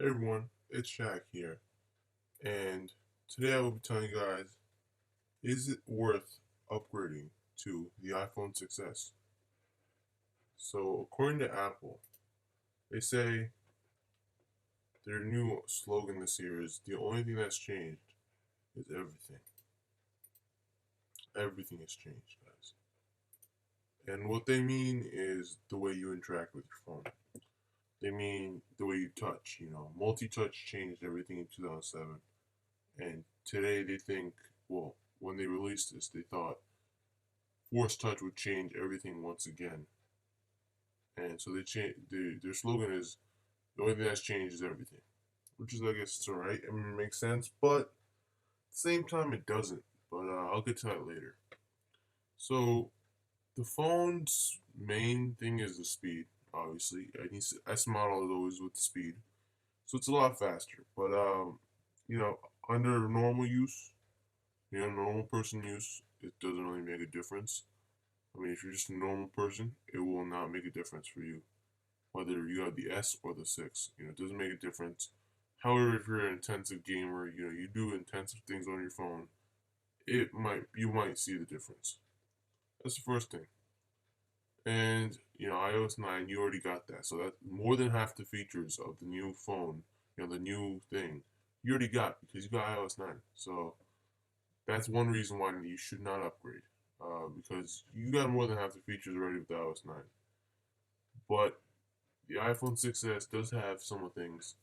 Hey everyone, it's Shaq here, and today I will be telling you guys, is it worth upgrading to the iPhone 6s? So, according to Apple, they say their new slogan this year is the only thing that's changed is everything. Everything has changed, guys. And what they mean is the way you interact with your phone. They mean the way you touch, multi-touch changed everything in 2007. And today they think, well, when they released this, they thought Force Touch would change everything once again. And so they change their slogan is the only thing that's changed is everything, which is I guess it's alright. I mean, it makes sense, but at the same time it doesn't. But I'll get to that later. So the phone's main thing is the speed. Obviously, S model is always with the speed, so it's a lot faster. But under normal use, normal person use, it doesn't really make a difference. I mean, if you're just a normal person, it will not make a difference for you, whether you have the S or the 6. It doesn't make a difference. However, if you're an intensive gamer, you do intensive things on your phone, you might see the difference. That's the first thing. And iOS 9, you already got that. So that more than half the features of the new phone, the new thing, you already got because you got iOS 9. So that's one reason why you should not upgrade. Because you got more than half the features already with iOS 9. But the iPhone 6s does have some of the things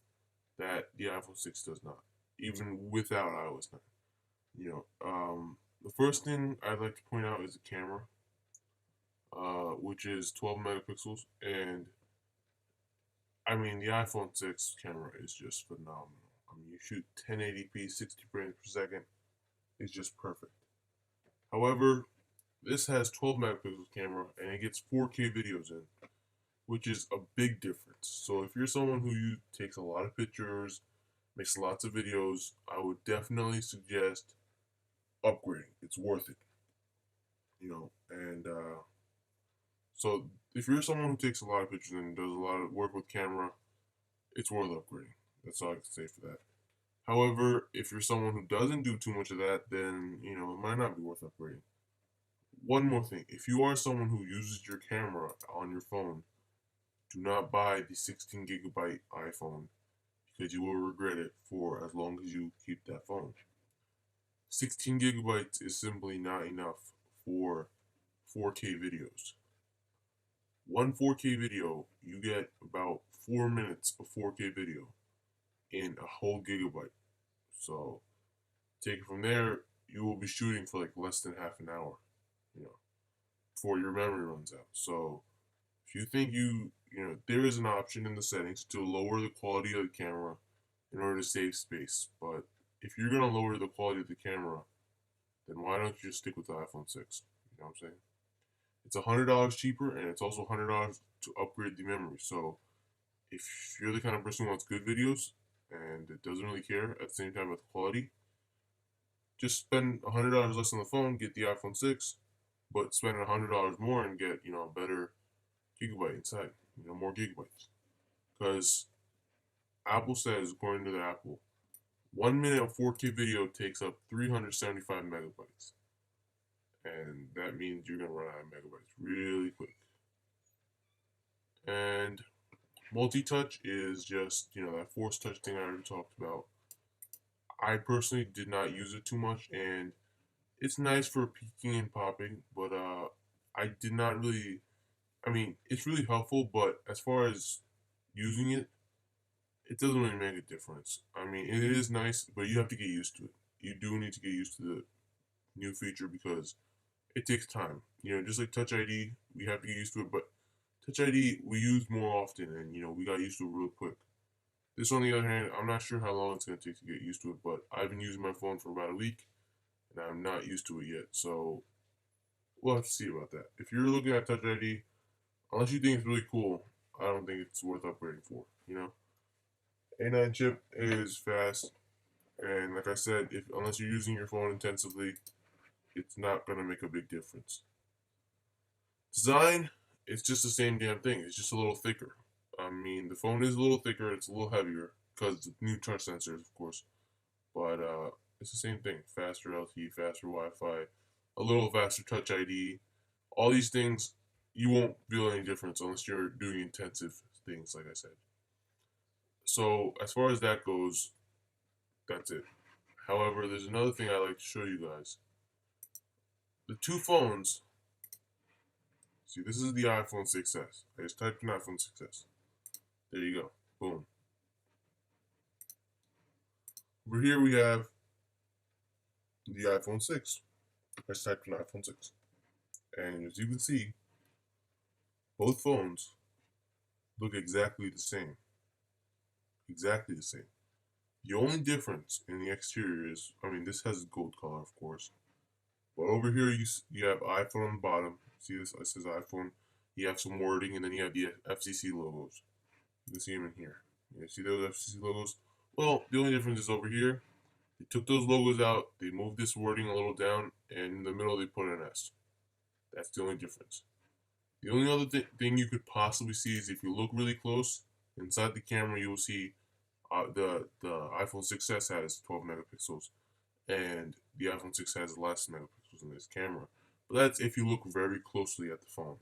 that the iPhone 6 does not, even without iOS 9. The first thing I'd like to point out is the camera, which is 12 megapixels, and I mean the iPhone 6 camera is just phenomenal. I mean, you shoot 1080p, 60 frames per second, it's just perfect. However, this has 12 megapixels camera and it gets 4K videos in, which is a big difference. So if you're someone who takes a lot of pictures, makes lots of videos, I would definitely suggest upgrading. It's worth it, And so if you're someone who takes a lot of pictures and does a lot of work with camera, it's worth upgrading. That's all I can say for that. However, if you're someone who doesn't do too much of that, then it might not be worth upgrading. One more thing: if you are someone who uses your camera on your phone, do not buy the 16 gigabyte iPhone because you will regret it for as long as you keep that phone. 16 gigabytes is simply not enough for 4K videos. One 4K video, you get about 4 minutes of 4K video in a whole gigabyte. So take it from there, you will be shooting for like less than half an hour, you know, before your memory runs out. So if you think there is an option in the settings to lower the quality of the camera in order to save space. But if you're gonna lower the quality of the camera, then why don't you just stick with the iPhone 6? You know what I'm saying? It's $100 cheaper, and it's also $100 to upgrade the memory. So if you're the kind of person who wants good videos and it doesn't really care at the same time about the quality, just spend $100 less on the phone, get the iPhone 6, but spend $100 more and get a better gigabyte inside, more gigabytes. Because Apple says, according to the Apple, 1 minute of 4K video takes up 375 megabytes, and that means you're gonna run out of megabytes really quick. And multi-touch is just that force touch thing I already talked about. I personally did not use it too much, and it's nice for peeking and popping, but I did not really. I mean, it's really helpful, but as far as using it, it doesn't really make a difference. I mean, it is nice, but you have to get used to it. You do need to get used to the new feature because it takes time. Just like Touch ID, we have to get used to it, but Touch ID we use more often, and we got used to it real quick. This, on the other hand, I'm not sure how long it's going to take to get used to it, but I've been using my phone for about a week, and I'm not used to it yet. So we'll have to see about that. If you're looking at Touch ID, unless you think it's really cool, I don't think it's worth upgrading for. A9 chip is fast, and like I said, if unless you're using your phone intensively, it's not gonna make a big difference. Design, it's just the same damn thing. It's just a little thicker. I mean, the phone is a little thicker. It's a little heavier because the new touch sensors, of course. But it's the same thing: faster LTE, faster Wi-Fi, a little faster Touch ID. All these things, you won't feel any difference unless you're doing intensive things, like I said. So as far as that goes, that's it. However, there's another thing I'd like to show you guys. The two phones. See, this is the iPhone 6s. I just typed in iPhone 6s. There you go. Boom. Over here we have the iPhone 6. I just typed in iPhone 6. And as you can see, both phones look exactly the same. Exactly the same. The only difference in the exterior is, I mean, this has gold color, of course. But over here, you have iPhone on the bottom. See this? It says iPhone. You have some wording, and then you have the FCC logos. You can see them in here. You see those FCC logos? Well, the only difference is over here. They took those logos out. They moved this wording a little down, and in the middle they put an S. That's the only difference. The only other thing you could possibly see is if you look really close inside the camera, you will see the iPhone 6s has 12 megapixels, and the iPhone 6 has less megapixels in this camera. But that's if you look very closely at the phone.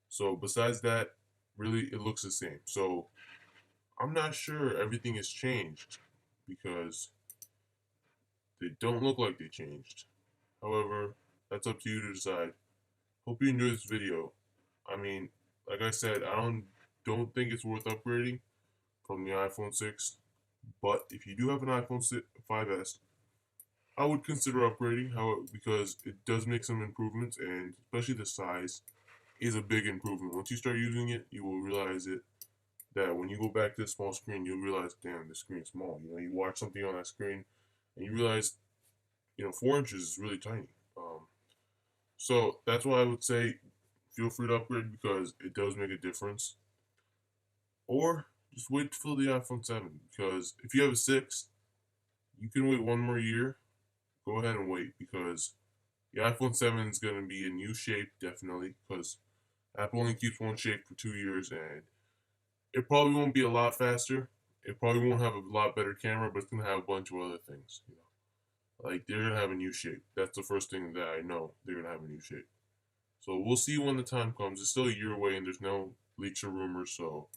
So besides that, really it looks the same. So I'm not sure everything has changed because they don't look like they changed. However, that's up to you to decide. Hope you enjoyed this video. I mean, like I said, I don't think it's worth upgrading from the iPhone 6. But if you do have an iPhone 5s, I would consider upgrading, because it does make some improvements, and especially the size is a big improvement. Once you start using it, you will realize that when you go back to the small screen, you'll realize, damn, the screen's small. You know, you watch something on that screen, and you realize, 4 inches is really tiny. So that's why I would say feel free to upgrade because it does make a difference. Or just wait for the iPhone 7 because if you have a 6, you can wait one more year. Go ahead and wait because the iPhone 7 is going to be a new shape, definitely, because Apple only keeps one shape for 2 years, and it probably won't be a lot faster. It probably won't have a lot better camera, but it's going to have a bunch of other things. Like they're going to have a new shape. That's the first thing that I know. They're going to have a new shape. So we'll see when the time comes. It's still a year away, and there's no leaks or rumors, so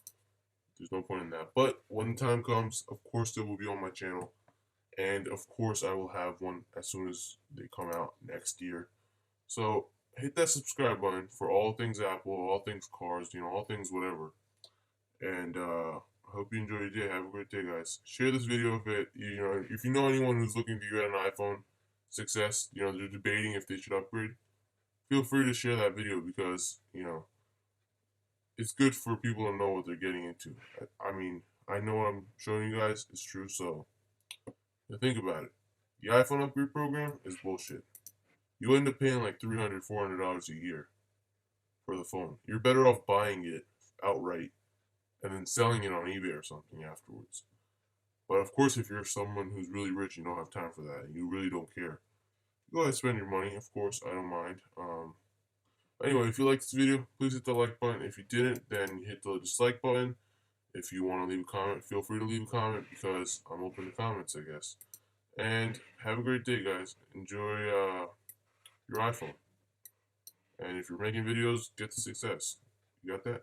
there's no point in that. But when the time comes, of course, it will be on my channel. And of course, I will have one as soon as they come out next year. So hit that subscribe button for all things Apple, all things cars, all things whatever. And I hope you enjoy your day. Have a great day, guys. Share this video if you know anyone who's looking to get an iPhone 6s, they're debating if they should upgrade. Feel free to share that video because it's good for people to know what they're getting into. I mean, I know what I'm showing you guys is true, so think about it. The iPhone upgrade program is bullshit. You end up paying like $300, $400 a year for the phone. You're better off buying it outright and then selling it on eBay or something afterwards. But of course, if you're someone who's really rich, you don't have time for that, and you really don't care, go ahead and spend your money. Of course, I don't mind. Anyway, if you liked this video, please hit the like button. If you didn't, then hit the dislike button. If you want to leave a comment, feel free to leave a comment because I'm open to comments, I guess. And have a great day, guys. Enjoy your iPhone. And if you're making videos, get the success. You got that?